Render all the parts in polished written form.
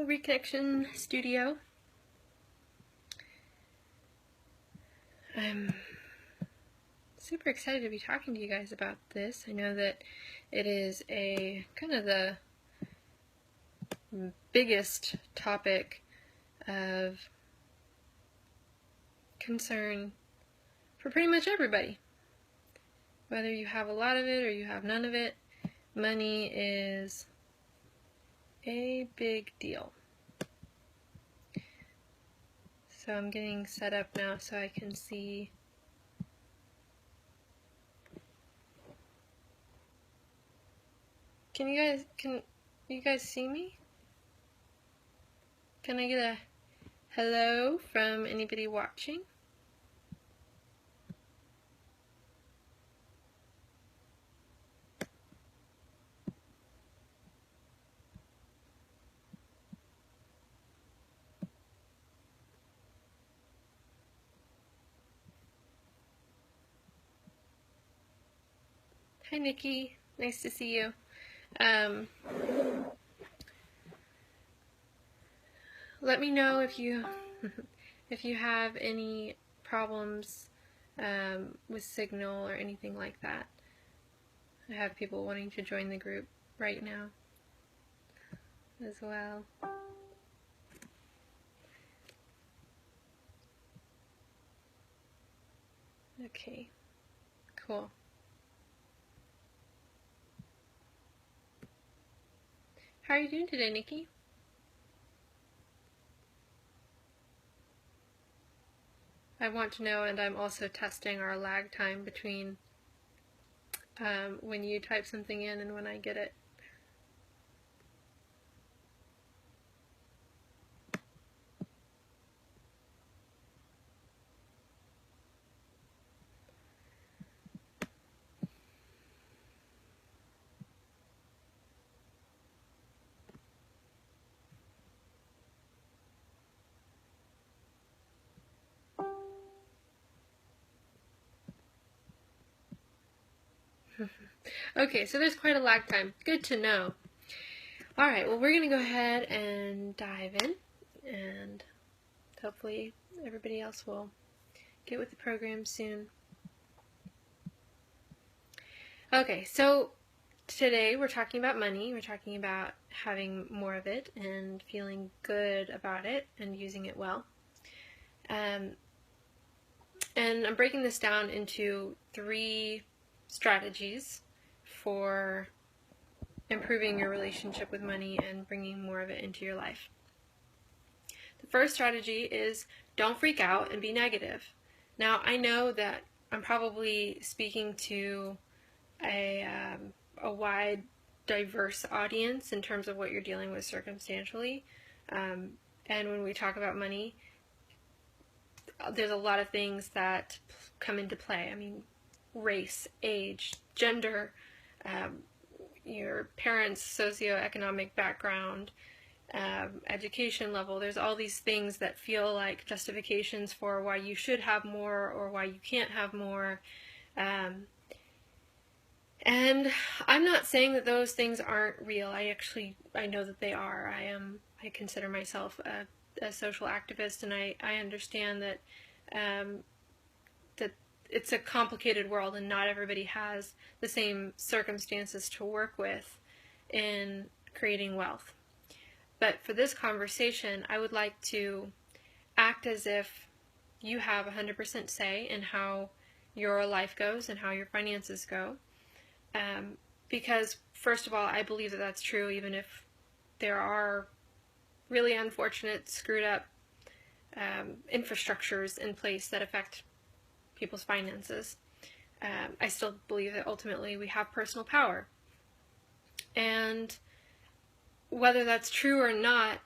Hello, Reconnection Studio. I'm super excited to be talking to you guys about this. I know that it is a kind of the biggest topic of concern for pretty much everybody. Whether you have a lot of it or you have none of it, money is a big deal. So I'm getting set up now so I can see. Can you guys see me? Can I get a hello from anybody watching? Hi Nikki, nice to see you. Let me know if you have any problems with signal or anything like that. I have people wanting to join the group right now as well. Okay, cool. How are you doing today, Nikki? I want to know, and I'm also testing our lag time between when you type something in and when I get it. Okay, so there's quite a lag time. Good to know. Alright, well, we're going to go ahead and dive in, and hopefully everybody else will get with the program soon. Okay, so today we're talking about money. We're talking about having more of it and feeling good about it and using it well. And I'm breaking this down into 3 strategies for improving your relationship with money and bringing more of it into your life. The first strategy is don't freak out and be negative. Now, I know that I'm probably speaking to a wide, diverse audience in terms of what you're dealing with circumstantially. And when we talk about money, there's a lot of things that come into play. I mean, race, age, gender, your parents' socioeconomic background, education level. There's all these things that feel like justifications for why you should have more or why you can't have more. And I'm not saying that those things aren't real. I know that they are. I consider myself a social activist, and I understand that that it's a complicated world and not everybody has the same circumstances to work with in creating wealth. But for this conversation, I would like to act as if you have 100% say in how your life goes and how your finances go. Because, first of all, I believe that that's true, even if there are really unfortunate, screwed up infrastructures in place that affect people's finances. I still believe that ultimately we have personal power. And whether that's true or not,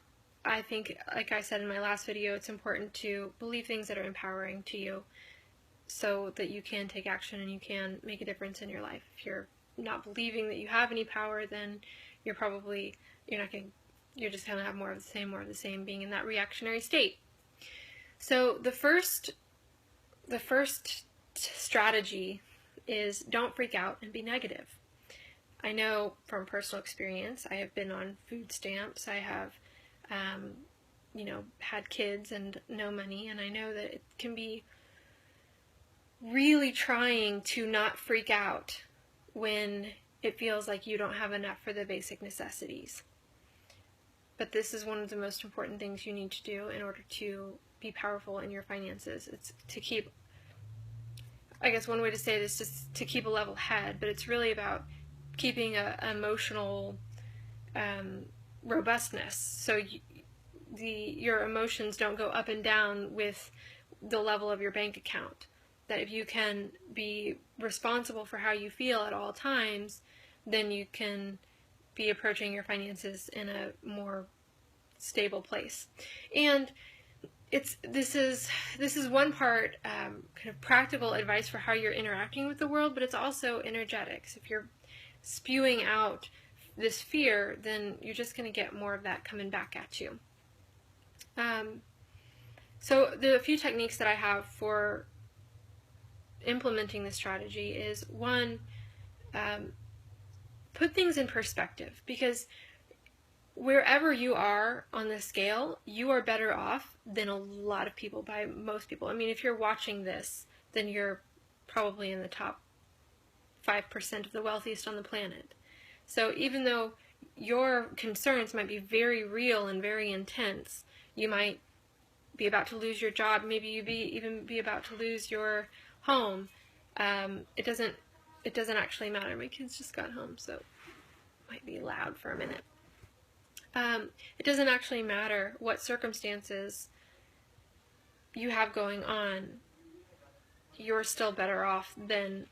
I think, like I said in my last video, it's important to believe things that are empowering to you so that you can take action and you can make a difference in your life. If you're not believing that you have any power, then you're just going to have more of the same, being in that reactionary state. So the first strategy is don't freak out and be negative. I know from personal experience, I have been on food stamps, I have had kids and no money, and I know that it can be really trying to not freak out when it feels like you don't have enough for the basic necessities. But this is one of the most important things you need to do in order to be powerful in your finances. It's to keep, I guess one way to say it is just to keep a level head, but it's really about keeping a emotional robustness. So your emotions don't go up and down with the level of your bank account. That if you can be responsible for how you feel at all times, then you can be approaching your finances in a more stable place. And this is one part kind of practical advice for how you're interacting with the world, but it's also energetics. If you're spewing out this fear, then you're just going to get more of that coming back at you. So the few techniques that I have for implementing this strategy is, one, put things in perspective, because wherever you are on the scale, you are better off than a lot of people, by most people. I mean, if you're watching this, then you're probably in the top 5% of the wealthiest on the planet. So even though your concerns might be very real and very intense, you might be about to lose your job, maybe you even be about to lose your home. It doesn't actually matter. My kids just got home, so it might be loud for a minute. It doesn't actually matter what circumstances you have going on. You're still better off than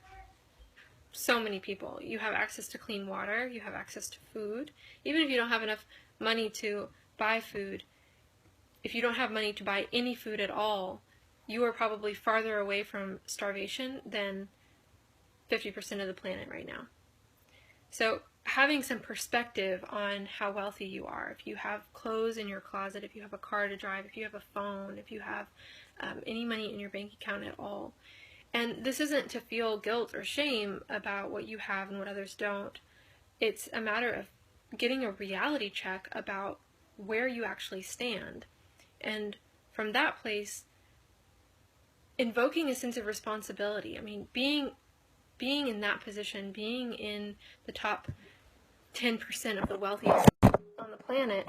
so many people. You have access to clean water, you have access to food. Even if you don't have enough money to buy food, if you don't have money to buy any food at all, you are probably farther away from starvation than 50% of the planet right now. So having some perspective on how wealthy you are, if you have clothes in your closet, if you have a car to drive, if you have a phone, if you have any money in your bank account at all. And this isn't to feel guilt or shame about what you have and what others don't. It's a matter of getting a reality check about where you actually stand. And from that place, invoking a sense of responsibility. I mean, being in that position, being in the top 10% of the wealthiest on the planet,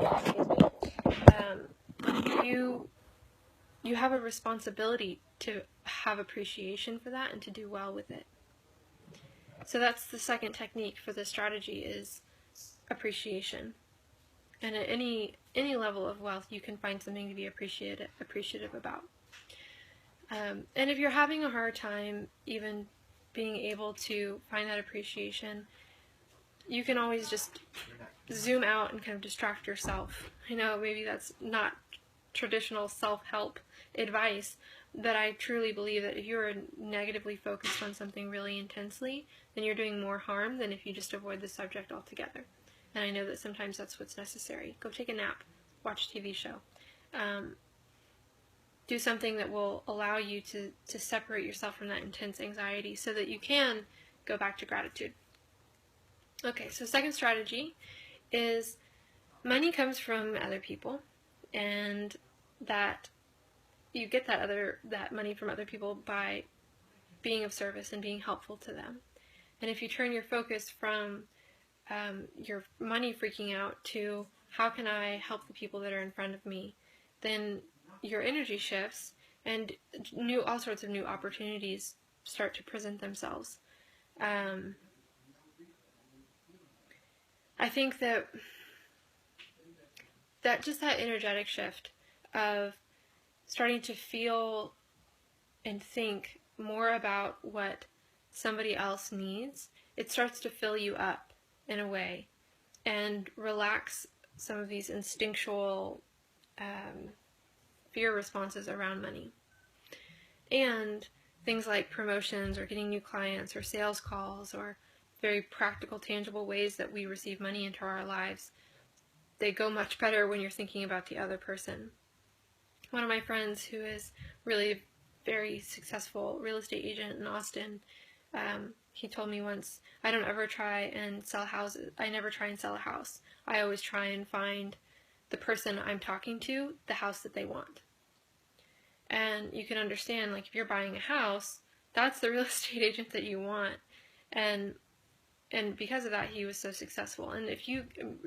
you have a responsibility to have appreciation for that and to do well with it. So that's the second technique for this strategy, is appreciation. And at any level of wealth, you can find something to be appreciative about. And if you're having a hard time even being able to find that appreciation, you can always just zoom out and kind of distract yourself. I know maybe that's not traditional self-help advice, but I truly believe that if you're negatively focused on something really intensely, then you're doing more harm than if you just avoid the subject altogether. And I know that sometimes that's what's necessary. Go take a nap, watch a TV show. Do something that will allow you to separate yourself from that intense anxiety so that you can go back to gratitude. Okay, so second strategy is money comes from other people, and that you get that money from other people by being of service and being helpful to them. And if you turn your focus from your money freaking out to how can I help the people that are in front of me, then your energy shifts and all sorts of new opportunities start to present themselves. I think that just that energetic shift of starting to feel and think more about what somebody else needs, it starts to fill you up in a way and relax some of these instinctual fear responses around money. And things like promotions or getting new clients or sales calls or very practical, tangible ways that we receive money into our lives, they go much better when you're thinking about the other person. One of my friends who is really very successful real estate agent in Austin, he told me once, I never try and sell a house. I always try and find the person I'm talking to the house that they want. And you can understand, like, if you're buying a house, that's the real estate agent that you want. And because of that, he was so successful. And it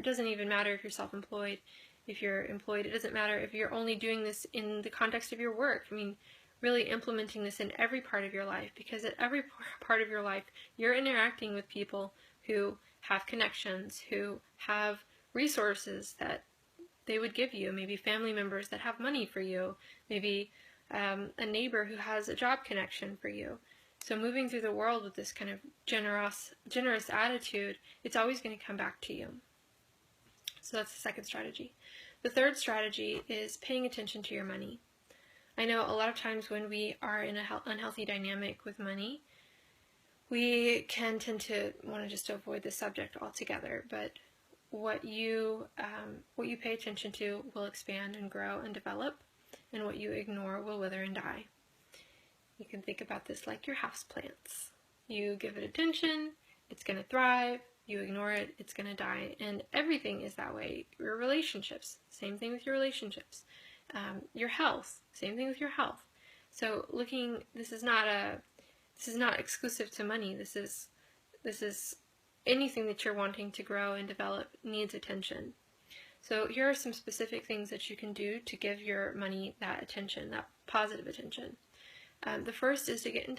doesn't even matter if you're self-employed, if you're employed, it doesn't matter if you're only doing this in the context of your work. I mean, really implementing this in every part of your life, because at every part of your life, you're interacting with people who have connections, who have resources that they would give you, maybe family members that have money for you, maybe a neighbor who has a job connection for you. So moving through the world with this kind of generous attitude, it's always going to come back to you. So that's the second strategy. The third strategy is paying attention to your money. I know a lot of times when we are in an unhealthy dynamic with money, we can tend to want to just avoid the subject altogether, but what you pay attention to will expand and grow and develop, and what you ignore will wither and die. You can think about this like your houseplants. You give it attention, it's going to thrive. You ignore it, it's going to die. And everything is that way. Your relationships, same thing with your relationships. Your health, same thing with your health. So this is not exclusive to money. This is anything that you're wanting to grow and develop needs attention. So here are some specific things that you can do to give your money that attention, that positive attention. The first is to get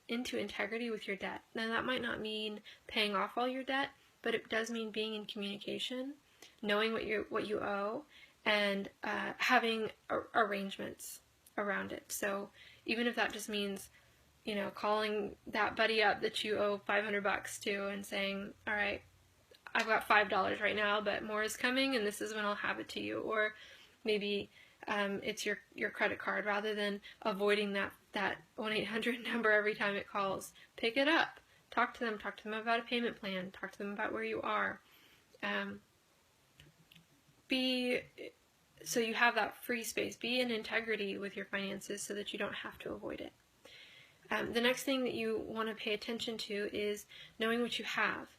into integrity with your debt. Now that might not mean paying off all your debt, but it does mean being in communication, knowing what you owe, and having arrangements around it. So even if that just means, calling that buddy up that you owe $500 to and saying, all right, I've got $5 right now, but more is coming, and this is when I'll have it to you. Or maybe it's your credit card. Rather than avoiding that 1-800 number every time it calls, pick it up. Talk to them about a payment plan. Talk to them about where you are. So you have that free space. Be in integrity with your finances so that you don't have to avoid it. The next thing that you want to pay attention to is knowing what you have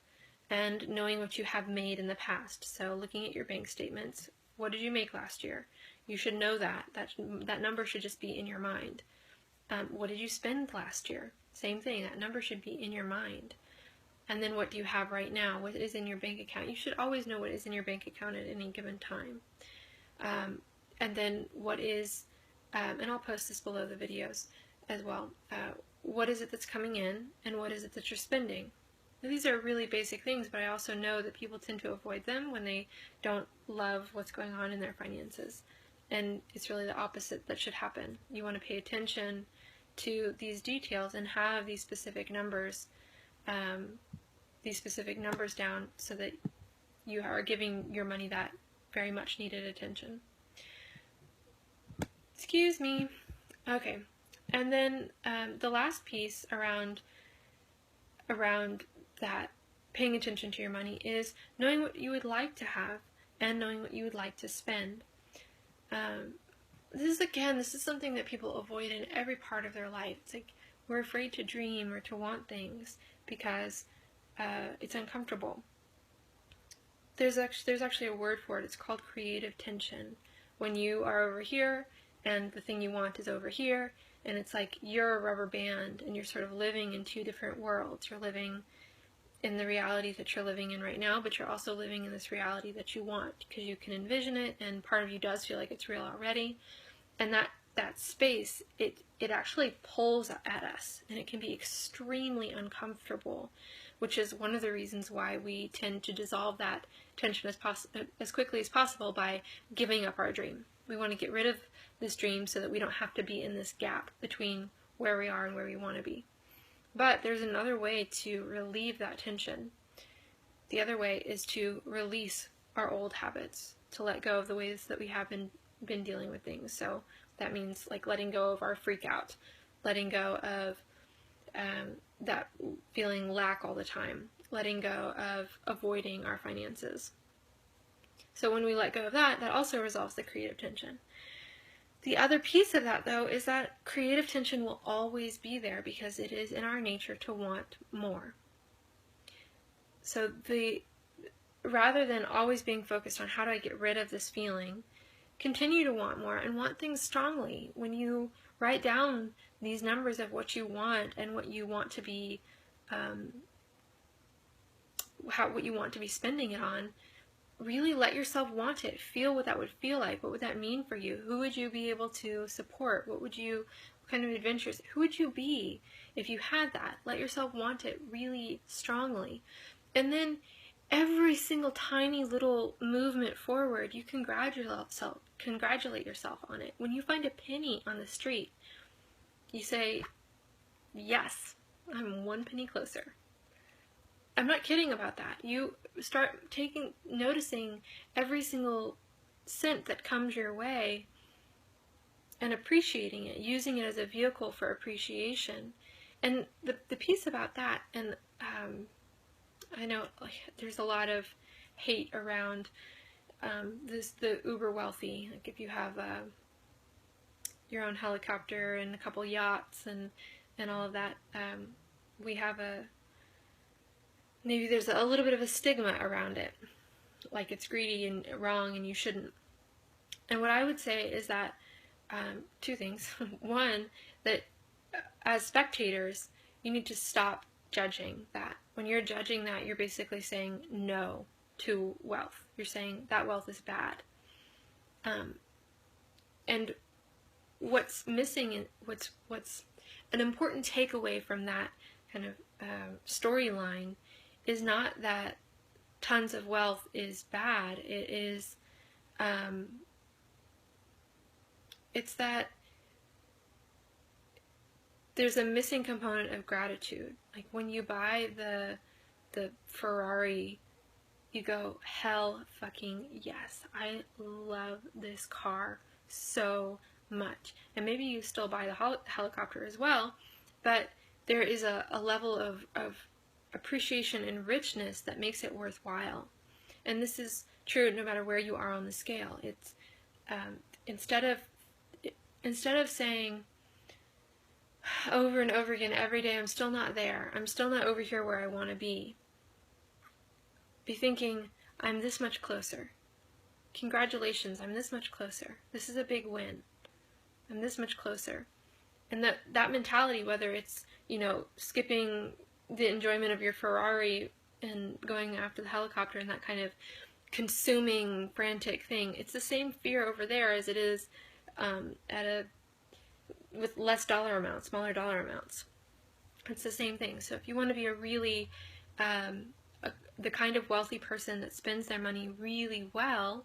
and knowing what you have made in the past. So looking at your bank statements, what did you make last year? You should know that. That number should just be in your mind. What did you spend last year? Same thing, that number should be in your mind. And then what do you have right now? What is in your bank account? You should always know what is in your bank account at any given time. And then what is, and I'll post this below the videos as well, what is it that's coming in and what is it that you're spending? Now, these are really basic things, but I also know that people tend to avoid them when they don't love what's going on in their finances. And it's really the opposite that should happen. You want to pay attention to these details and have these specific numbers down so that you are giving your money that very much needed attention. Excuse me. Okay. And then the last piece around that, paying attention to your money, is knowing what you would like to have and knowing what you would like to spend. This is something that people avoid in every part of their life. It's like we're afraid to dream or to want things because it's uncomfortable. There's actually a word for it. It's called creative tension. When you are over here and the thing you want is over here, and it's like you're a rubber band and you're sort of living in two different worlds. You're living in the reality that you're living in right now, but you're also living in this reality that you want because you can envision it, and part of you does feel like it's real already. And that space, it actually pulls at us, and it can be extremely uncomfortable, which is one of the reasons why we tend to dissolve that tension as quickly as possible by giving up our dream. We want to get rid of this dream so that we don't have to be in this gap between where we are and where we want to be. But there's another way to relieve that tension. The other way is to release our old habits, to let go of the ways that we have been dealing with things. So that means like letting go of our freak out, letting go of that feeling lack all the time, letting go of avoiding our finances. So when we let go of that, that also resolves the creative tension. The other piece of that, though, is that creative tension will always be there because it is in our nature to want more. So rather than always being focused on how do I get rid of this feeling, continue to want more and want things strongly. When you write down these numbers of what you want and what you want to be, what you want to be spending it on, really let yourself want it. Feel what that would feel like. What would that mean for you? Who would you be able to support? What kind of adventures? Who would you be if you had that? Let yourself want it really strongly. And then every single tiny little movement forward, you congratulate yourself on it. When you find a penny on the street, you say, yes, I'm one penny closer. I'm not kidding about that. You start noticing every single cent that comes your way and appreciating it, using it as a vehicle for appreciation. And the piece about that, and I know there's a lot of hate around the uber wealthy. Like if you have your own helicopter and a couple yachts and all of that, maybe there's a little bit of a stigma around it, like it's greedy and wrong and you shouldn't. And what I would say is that two things. One, that as spectators, you need to stop judging that. When you're judging that, you're basically saying no to wealth. You're saying that wealth is bad. And what's missing, what's an important takeaway from that kind of storyline is not that tons of wealth is bad. It is, it's that there's a missing component of gratitude. Like when you buy the Ferrari, you go, hell fucking yes, I love this car so much. And maybe you still buy the helicopter as well, but there is a level of appreciation and richness that makes it worthwhile. And this is true no matter where you are on the scale. It's instead of saying over and over again every day, I'm still not there, I'm still not over here where I want to be thinking, I'm this much closer. Congratulations, I'm this much closer. This is a big win. I'm this much closer. And that mentality, whether it's, skipping the enjoyment of your Ferrari and going after the helicopter and that kind of consuming, frantic thing, it's the same fear over there as it is with less dollar amounts, smaller dollar amounts. It's the same thing. So if you want to be a really the kind of wealthy person that spends their money really well,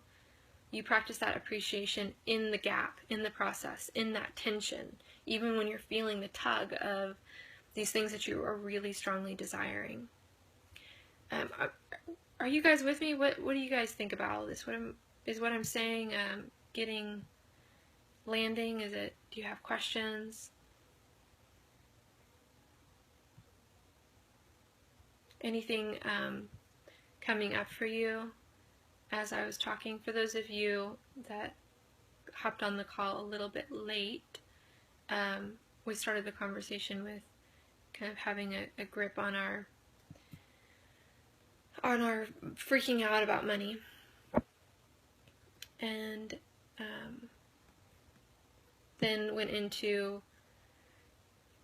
you practice that appreciation in the gap, in the process, in that tension, even when you're feeling the tug of these things that you are really strongly desiring. Are you guys with me? What do you guys think about all this? What I'm saying landing? Do you have questions? Anything coming up for you as I was talking? For those of you that hopped on the call a little bit late, we started the conversation with kind of having a grip on our freaking out about money, and then went into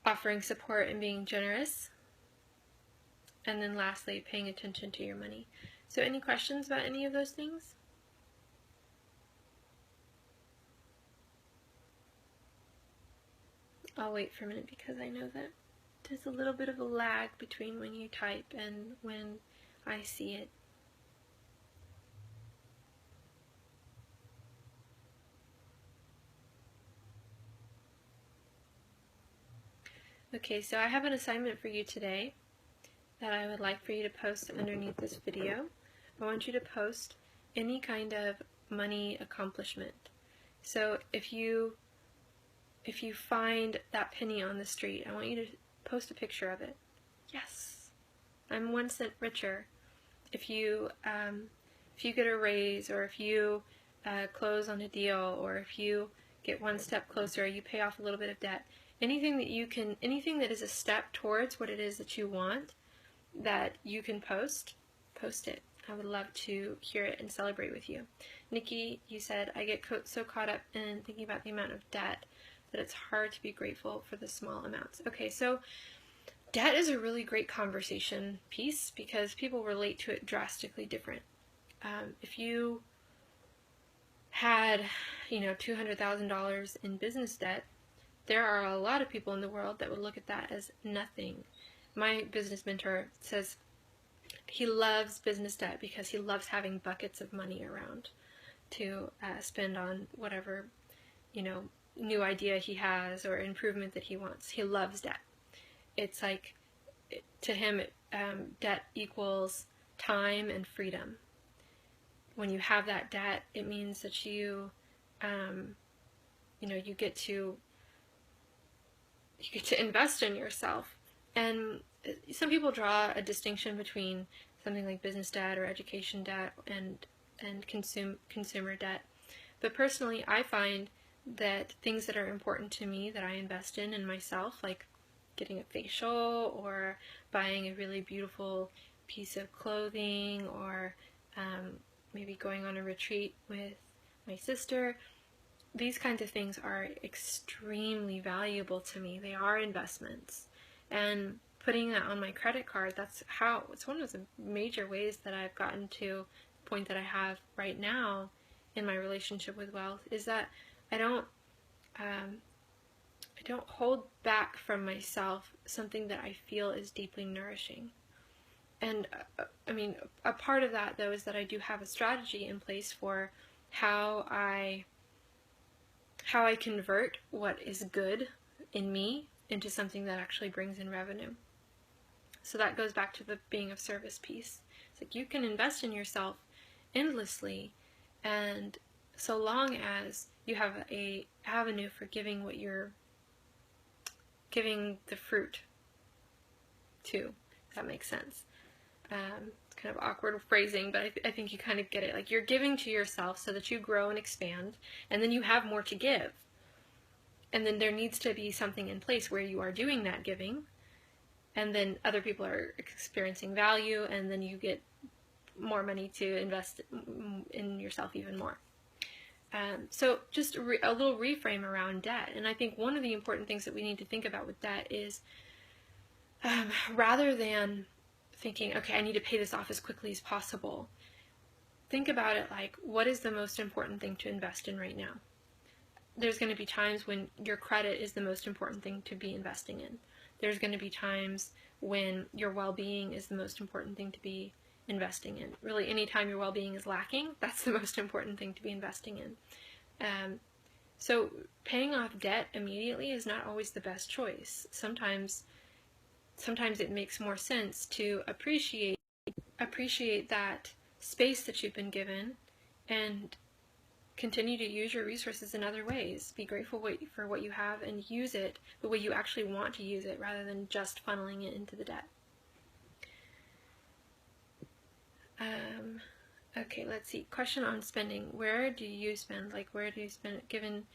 offering support and being generous, and then lastly paying attention to your money. So any questions about any of those things? I'll wait for a minute because I know that there's a little bit of a lag between when you type and when I see it. Okay, so I have an assignment for you today that I would like for you to post underneath this video. I want you to post any kind of money accomplishment. So if you find that penny on the street, I want you to post a picture of it. Yes, I'm 1 cent richer. If you get a raise, or if you close on a deal, or if you get one step closer, you pay off a little bit of debt. Anything that is a step towards what it is that you want, that you can post it. I would love to hear it and celebrate with you. Nikki, you said, I get so caught up in thinking about the amount of debt that it's hard to be grateful for the small amounts. Okay, so debt is a really great conversation piece because people relate to it drastically different. If you had, $200,000 in business debt, there are a lot of people in the world that would look at that as nothing. My business mentor says he loves business debt because he loves having buckets of money around to spend on whatever, new idea he has or improvement that he wants. He loves debt. It's like, to him, debt equals time and freedom. When you have that debt, it means that you get to invest in yourself. And some people draw a distinction between something like business debt or education debt and consumer debt. But personally, I find that things that are important to me that I invest in myself, like getting a facial or buying a really beautiful piece of clothing, or maybe going on a retreat with my sister, these kinds of things are extremely valuable to me. They are investments. And putting that on my credit card, it's one of the major ways that I've gotten to the point that I have right now in my relationship with wealth, is that I don't hold back from myself something that I feel is deeply nourishing. And a part of that, though, is that I do have a strategy in place for how I convert what is good in me into something that actually brings in revenue. So that goes back to the being of service piece. It's like you can invest in yourself endlessly, and so long as you have a avenue for giving the fruit to, if that makes sense. It's kind of awkward phrasing, but I think you kind of get it. Like, you're giving to yourself so that you grow and expand, and then you have more to give. And then there needs to be something in place where you are doing that giving, and then other people are experiencing value, and then you get more money to invest in yourself even more. So just a little reframe around debt. And I think one of the important things that we need to think about with debt is, rather than thinking, okay, I need to pay this off as quickly as possible, think about it like, what is the most important thing to invest in right now? There's going to be times when your credit is the most important thing to be investing in. There's going to be times when your well-being is the most important thing to be investing in. Really, anytime your well-being is lacking, that's the most important thing to be investing in. So paying off debt immediately is not always the best choice. Sometimes it makes more sense to appreciate that space that you've been given and continue to use your resources in other ways. Be grateful for what you have and use it the way you actually want to use it, rather than just funneling it into the debt. Okay, let's see. Question on spending. Where do you spend? Like, where do you spend it given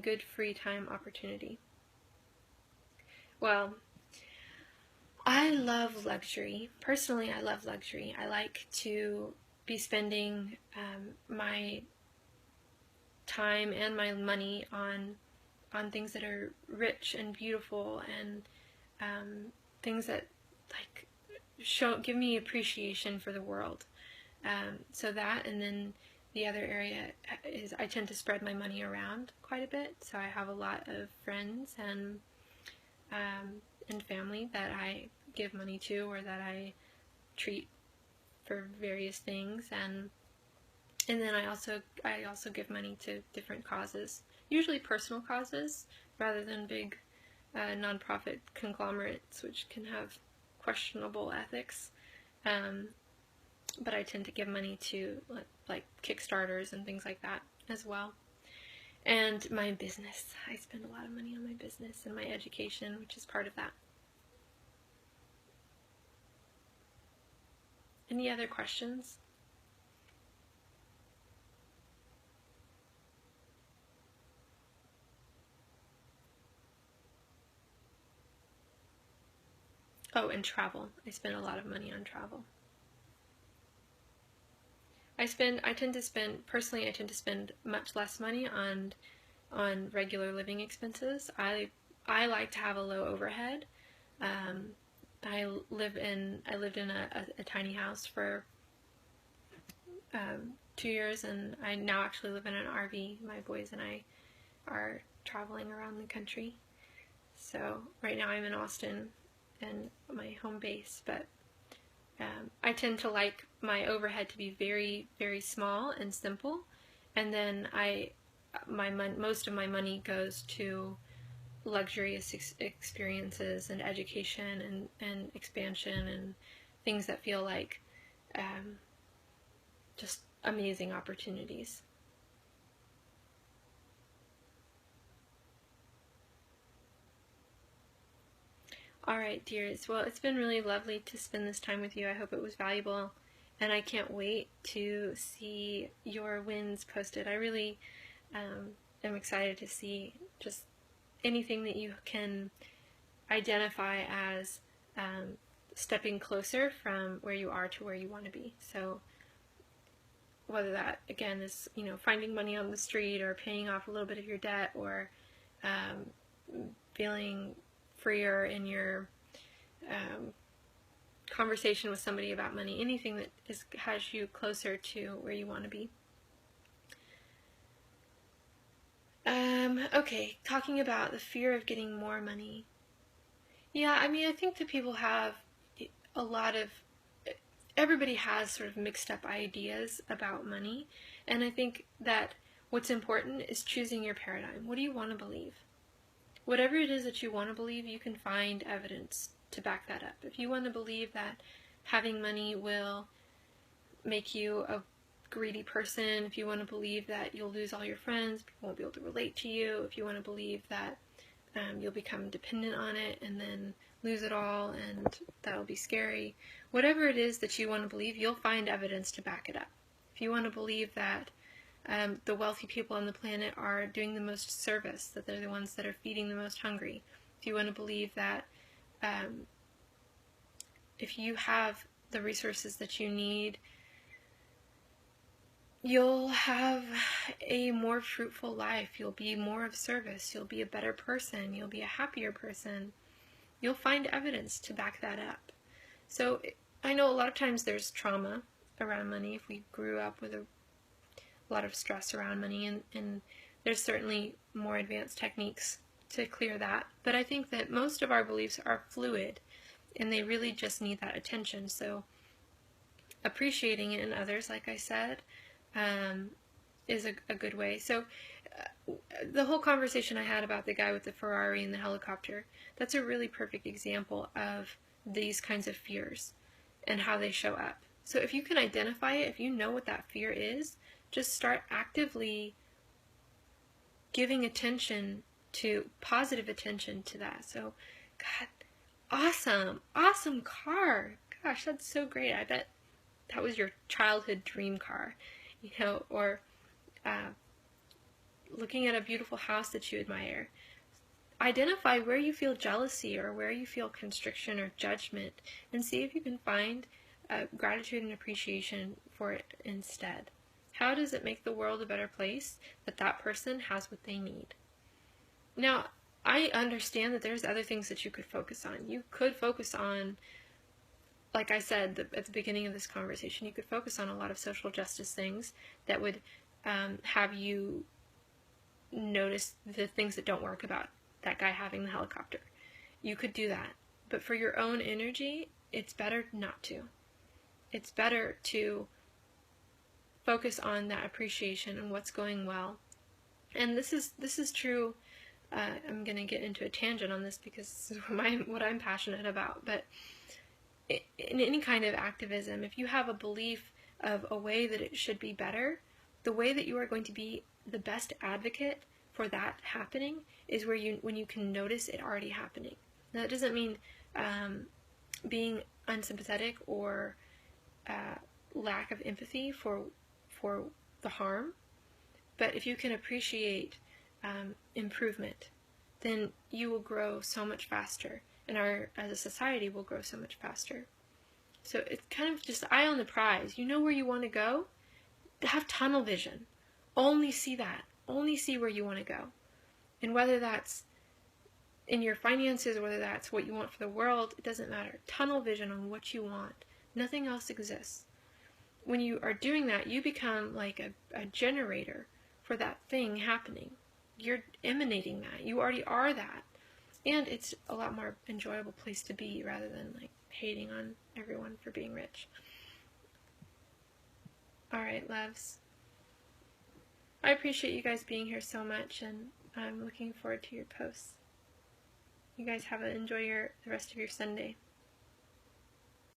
good free time opportunity? Well, I love luxury. Personally, I love luxury. I like to be spending my time and my money on things that are rich and beautiful, and things that give me appreciation for the world. So that, and then the other area is I tend to spread my money around quite a bit. So I have a lot of friends and family that I give money to, or that I treat for various things, and then I also give money to different causes, usually personal causes rather than big nonprofit conglomerates, which can have questionable ethics. But I tend to give money to like Kickstarters and things like that as well. And my business, I spend a lot of money on my business and my education, which is part of that. Any other questions? Oh, and travel. I spend a lot of money on travel. I tend to spend, personally, I tend to spend much less money on regular living expenses. I like to have a low overhead. Um, I lived in a tiny house for 2 years, and I now actually live in an RV. My boys and I are traveling around the country. So right now I'm in Austin and my home base, but I tend to like my overhead to be very, very small and simple, and then most of my money goes to luxurious experiences and education and expansion and things that feel like um, just amazing opportunities. All right, dears. Well, it's been really lovely to spend this time with you. I hope it was valuable, and I can't wait to see your wins posted. I really am excited to see just anything that you can identify as stepping closer from where you are to where you want to be. So whether that again is finding money on the street or paying off a little bit of your debt or feeling freer in your conversation with somebody about money, anything that has you closer to where you want to be. Okay, talking about the fear of getting more money. Yeah, I mean, I think that people have a lot of, everybody has sort of mixed up ideas about money, and I think that what's important is choosing your paradigm. What do you want to believe? Whatever it is that you want to believe, you can find evidence to back that up. If you want to believe that having money will make you a greedy person, if you want to believe that you'll lose all your friends, people won't be able to relate to you, if you want to believe that you'll become dependent on it and then lose it all and that'll be scary, whatever it is that you want to believe, you'll find evidence to back it up. If you want to believe that the wealthy people on the planet are doing the most service, that they're the ones that are feeding the most hungry, if you want to believe that if you have the resources that you need, you'll have a more fruitful life, you'll be more of service, you'll be a better person, you'll be a happier person, you'll find evidence to back that up. So I know a lot of times there's trauma around money if we grew up with a lot of stress around money, and there's certainly more advanced techniques to clear that. But I think that most of our beliefs are fluid and they really just need that attention. So appreciating it in others, like I said, is a good way. So the whole conversation I had about the guy with the Ferrari and the helicopter, that's a really perfect example of these kinds of fears and how they show up. So if you can identify it, if you know what that fear is, just start actively giving attention to, positive attention to that. So, God, awesome car. Gosh, that's so great. I bet that was your childhood dream car, or looking at a beautiful house that you admire. Identify where you feel jealousy or where you feel constriction or judgment, and see if you can find gratitude and appreciation for it instead. How does it make the world a better place that that person has what they need? Now, I understand that there's other things that you could focus on. You could focus on, like I said at the beginning of this conversation, you could focus on a lot of social justice things that would have you notice the things that don't work about that guy having the helicopter. You could do that. But for your own energy, it's better not to. It's better to focus on that appreciation and what's going well. And this is true. I'm going to get into a tangent on this because this is what I'm passionate about. But in any kind of activism, if you have a belief of a way that it should be better, the way that you are going to be the best advocate for that happening is when you can notice it already happening. Now, that doesn't mean being unsympathetic or lack of empathy for the harm, but if you can appreciate improvement, then you will grow so much faster, and as a society will grow so much faster. So it's kind of just eye on the prize. You know where you want to go, have tunnel vision. Only see that. Only see where you want to go. And whether that's in your finances, whether that's what you want for the world, it doesn't matter. Tunnel vision on what you want. Nothing else exists. When you are doing that, you become like a generator for that thing happening. You're emanating that. You already are that. And it's a lot more enjoyable place to be rather than like hating on everyone for being rich. Alright, loves. I appreciate you guys being here so much, and I'm looking forward to your posts. You guys enjoy the rest of your Sunday.